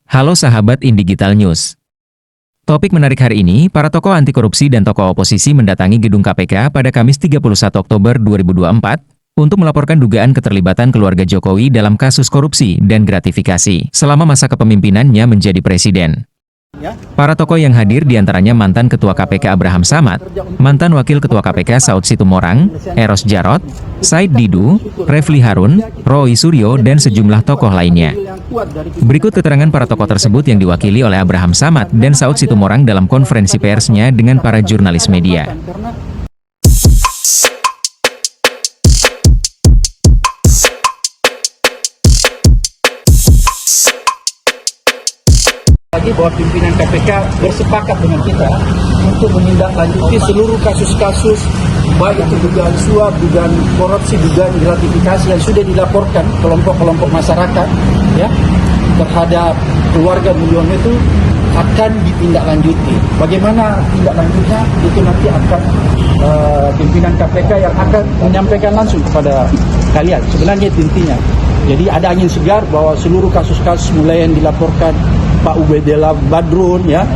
Halo sahabat Indigital News. Topik menarik hari ini, para tokoh anti korupsi dan tokoh oposisi mendatangi gedung KPK pada Kamis 31 Oktober 2024 untuk melaporkan dugaan keterlibatan keluarga Jokowi dalam kasus korupsi dan gratifikasi selama masa kepemimpinannya menjadi presiden. Para tokoh yang hadir diantaranya mantan Ketua KPK Abraham Samad, mantan Wakil Ketua KPK Saud Situmorang, Eros Jarot, Said Didu, Refli Harun, Roy Suryo, dan sejumlah tokoh lainnya. Berikut keterangan para tokoh tersebut yang diwakili oleh Abraham Samad dan Saud Situmorang dalam konferensi persnya dengan para jurnalis media. Lagi bahwa pimpinan KPK bersepakat dengan kita untuk menindaklanjuti seluruh kasus-kasus baik itu dugaan suap, dugaan korupsi, dugaan gratifikasi yang sudah dilaporkan kelompok-kelompok masyarakat ya terhadap keluarga Mulyono itu akan ditindaklanjuti. Bagaimana tindak lanjutnya itu nanti akan pimpinan KPK yang akan menyampaikan langsung kepada kalian. Sebenarnya itu intinya. Jadi ada angin segar bahwa seluruh kasus-kasus mulai yang dilaporkan Pak Ubedillah Badrun ya,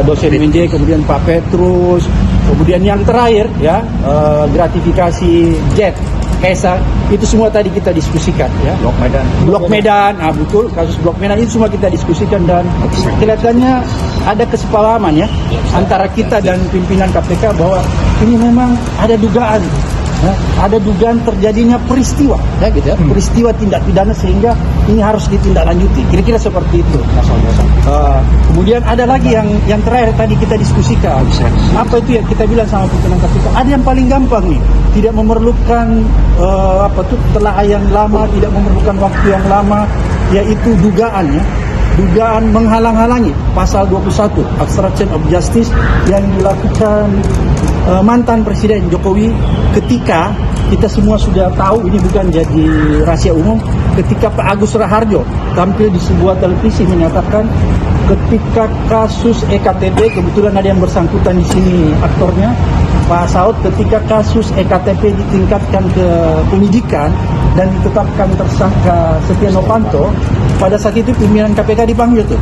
dosen UNJ, kemudian Pak Petrus, kemudian yang terakhir ya gratifikasi Jet Kaisar, itu semua tadi kita diskusikan ya. Blok Medan, betul, kasus Blok Medan itu semua kita diskusikan dan kelihatannya ada kesepahaman ya antara kita dan pimpinan KPK bahwa ini memang ada dugaan. Ya, ada dugaan terjadinya peristiwa, ya gitu ya, peristiwa tindak pidana sehingga ini harus ditindaklanjuti. Kira-kira seperti itu. Kemudian ada lagi yang terakhir tadi kita diskusikan. Apa itu yang kita bilang sama pimpinan KPK? Ada yang paling gampang nih, tidak memerlukan telah yang lama, tidak memerlukan waktu yang lama, yaitu dugaan ya. Dugaan menghalang-halangi pasal 21 obstruction of justice yang dilakukan mantan Presiden Jokowi ketika kita semua sudah tahu, ini bukan jadi rahasia umum, ketika Pak Agus Raharjo tampil di sebuah televisi menyatakan ketika kasus EKTP, kebetulan ada yang bersangkutan di sini aktornya Pak Saud, ketika kasus EKTP ditingkatkan ke penyidikan dan ditetapkan tersangka Setia Novanto, pada saat itu pimpinan KPK dipanggil tuh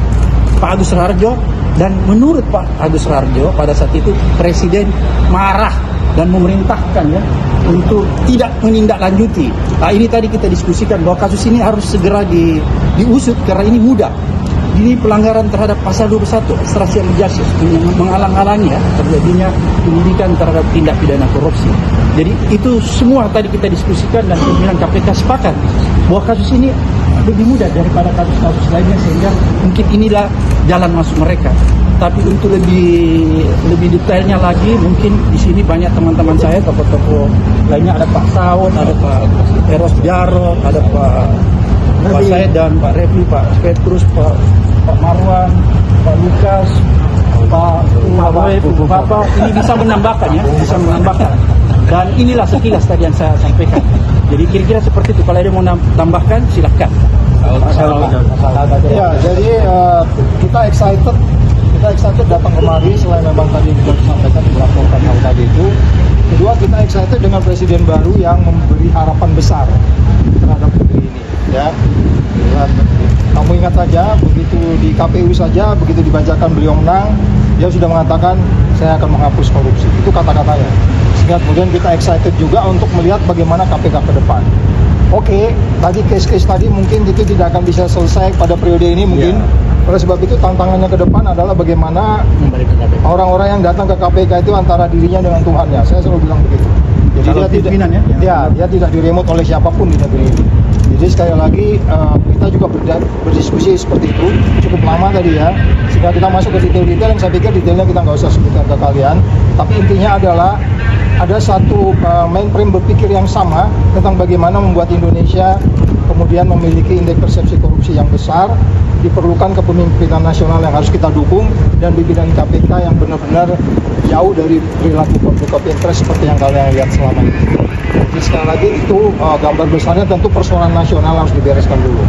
Pak Agus Raharjo, dan menurut Pak Agus Raharjo pada saat itu Presiden marah dan memerintahkan ya untuk tidak menindaklanjuti. Nah, ini tadi kita diskusikan bahwa kasus ini harus segera diusut karena ini mudah. Ini pelanggaran terhadap pasal 21 obstruction of justice yang menghalang-halangi ya terjadinya penyidikan terhadap tindak pidana korupsi. Jadi itu semua tadi kita diskusikan dan pimpinan KPK sepakat bahwa kasus ini lebih mudah daripada kasus-kasus lainnya sehingga mungkin inilah jalan masuk mereka. Tapi untuk lebih detailnya lagi, mungkin di sini banyak teman-teman saya, tokoh-tokoh lainnya, ada Pak Saud, ada Pak Eros Jarot, ada Pak Said dan Pak Refli, Pak Petrus, Pak Marwan, Pak Lukas, Pak Bapak, ini bisa menambahkan ya, bisa menambahkan. Dan inilah sekilas tadi yang saya sampaikan. Jadi kira-kira seperti itu. Kalau ada yang mau tambahkan, silakan. Ya, jadi kita excited datang kemari selain memang tadi sudah disampaikan dilaporkan hal tadi itu. Kedua, kita excited dengan presiden baru yang memberi harapan besar terhadap negeri ini. Ya, dan kamu ingat saja begitu di KPU saja begitu dibacakan beliau menang, dia sudah mengatakan saya akan menghapus korupsi. Itu kata-katanya. Sehingga kemudian kita excited juga untuk melihat bagaimana KPK ke depan. Oke, tadi case-case tadi mungkin itu tidak akan bisa selesai pada periode ini mungkin. Oleh sebab itu tantangannya ke depan adalah bagaimana orang-orang yang datang ke KPK itu antara dirinya dengan Tuhannya. Saya selalu bilang begitu. Jadi dia tidak diremot oleh siapapun di negeri ini. Jadi sekali lagi kita juga berdiskusi seperti itu cukup lama tadi ya. Sehingga kita masuk ke detail-detail yang saya pikir detailnya kita nggak usah sebutkan ke kalian. Tapi intinya adalah ada satu mainframe berpikir yang sama tentang bagaimana membuat Indonesia kemudian memiliki indeks persepsi korupsi yang besar. Diperlukan kepemimpinan nasional yang harus kita dukung dan pimpinan KPK yang benar-benar jauh dari perilaku konflik of interest seperti yang kalian lihat selama ini. Jadi sekali lagi itu gambar besarnya tentu persoalan nasional harus dibereskan dulu.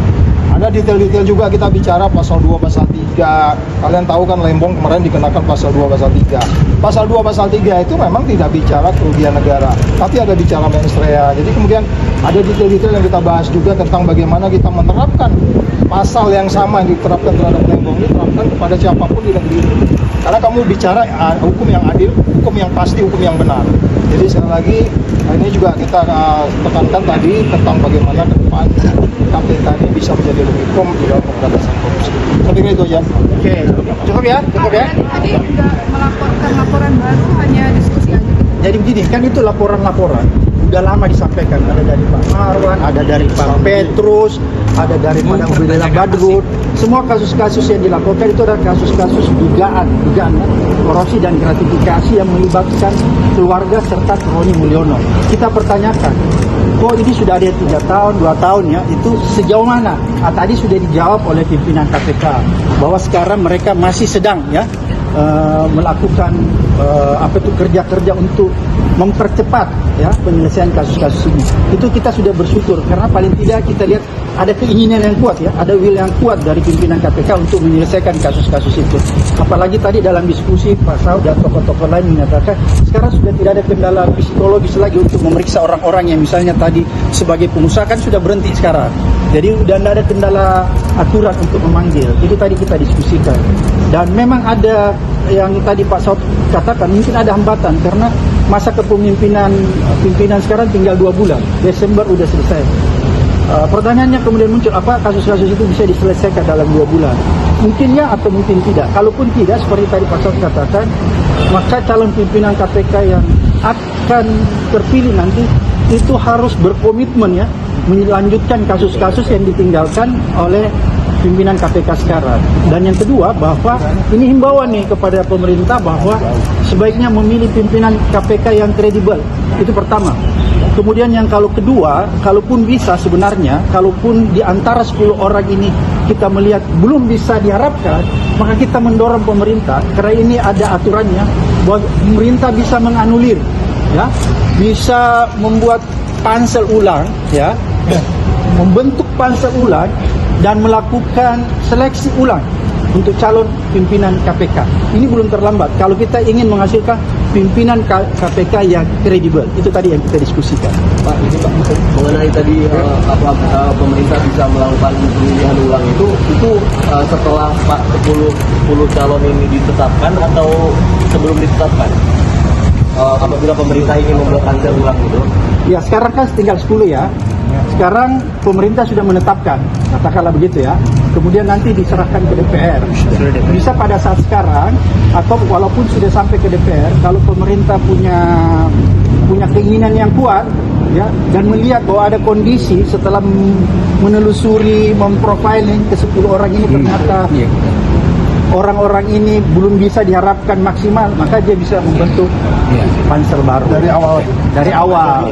Ada detail-detail juga kita bicara pasal 2 pasal 3. Kalian tahu kan Lembong kemarin dikenakan pasal 2 pasal 3. Pasal 2 pasal 3 itu memang tidak bicara kerugian negara, tapi ada bicara mens rea. Jadi kemudian ada detail-detail yang kita bahas juga tentang bagaimana kita menerapkan pasal yang sama yang diterapkan terhadap Lembong ini diterapkan kepada siapapun di negeri ini. Karena kamu bicara hukum yang adil, hukum yang pasti, hukum yang benar. Jadi sekali lagi ini juga kita tekankan tadi tentang bagaimana ke depan KPK ini bisa menjadi lebih firm di dalam pemberantasan korupsi. Saya pikir itu aja. Oke, cukup ya, cukup ya. Tadi nggak melaporkan laporan baru, hanya diskusi aja. Jadi begini, kan itu laporan-laporan udah lama disampaikan, ada dari Pak Marwan, ada dari Pak Petrus, ada dari Padang Wilayah Badrut. Semua kasus-kasus yang dilaporkan itu adalah kasus-kasus dugaan korupsi dan gratifikasi yang melibatkan keluarga serta Roni Mulyono. Kita pertanyakan, kok ini sudah ada 3 tahun, 2 tahun ya, itu sejauh mana? Tadi sudah dijawab oleh pimpinan KPK bahwa sekarang mereka masih sedang ya melakukan kerja-kerja untuk mempercepat ya penyelesaian kasus-kasus ini. Itu kita sudah bersyukur karena paling tidak kita lihat ada keinginan yang kuat ya, ada will yang kuat dari pimpinan KPK untuk menyelesaikan kasus-kasus itu. Apalagi tadi dalam diskusi Pak Saud dan tokoh-tokoh lain menyatakan sekarang sudah tidak ada kendala psikologis lagi untuk memeriksa orang-orang yang misalnya tadi sebagai pengusaha kan sudah berhenti sekarang. Jadi udah tidak ada kendala aturan untuk memanggil. Itu tadi kita diskusikan. Dan memang ada yang tadi Pak Saud katakan mungkin ada hambatan karena masa kepemimpinan sekarang tinggal 2 bulan. Desember udah selesai. Pertanyaannya kemudian muncul, apa kasus-kasus itu bisa diselesaikan dalam 2 bulan? Mungkin ya atau mungkin tidak. Kalaupun tidak, seperti tadi Pak Saud katakan, maka calon pimpinan KPK yang akan terpilih nanti itu harus berkomitmen ya melanjutkan kasus-kasus yang ditinggalkan oleh pimpinan KPK sekarang. Dan yang kedua, bahwa ini himbauan nih kepada pemerintah bahwa sebaiknya memilih pimpinan KPK yang kredibel. Itu pertama. Kemudian yang kedua, kalaupun bisa sebenarnya, kalaupun di antara 10 orang ini kita melihat belum bisa diharapkan, maka kita mendorong pemerintah, karena ini ada aturannya, bahwa pemerintah bisa menganulir, ya, bisa membuat pansel ulang, ya, membentuk pansel ulang dan melakukan seleksi ulang untuk calon pimpinan KPK. Ini belum terlambat kalau kita ingin menghasilkan pimpinan KPK yang kredibel. Itu tadi yang kita diskusikan. Pak, ini Pak, mengenai tadi pemerintah bisa melakukan pemilihan ulang itu setelah Pak 10 calon ini ditetapkan atau sebelum ditetapkan? Apabila pemerintah ingin membuat pansel ulang itu? Ya, sekarang kan tinggal 10 ya. Sekarang pemerintah sudah menetapkan, katakanlah begitu ya. Kemudian nanti diserahkan ke DPR. Bisa pada saat sekarang atau walaupun sudah sampai ke DPR, kalau pemerintah punya keinginan yang kuat ya dan melihat bahwa ada kondisi setelah menelusuri, memprofiling ke 10 orang ini ternyata orang-orang ini belum bisa diharapkan maksimal, maka dia bisa membentuk pansel baru dari awal.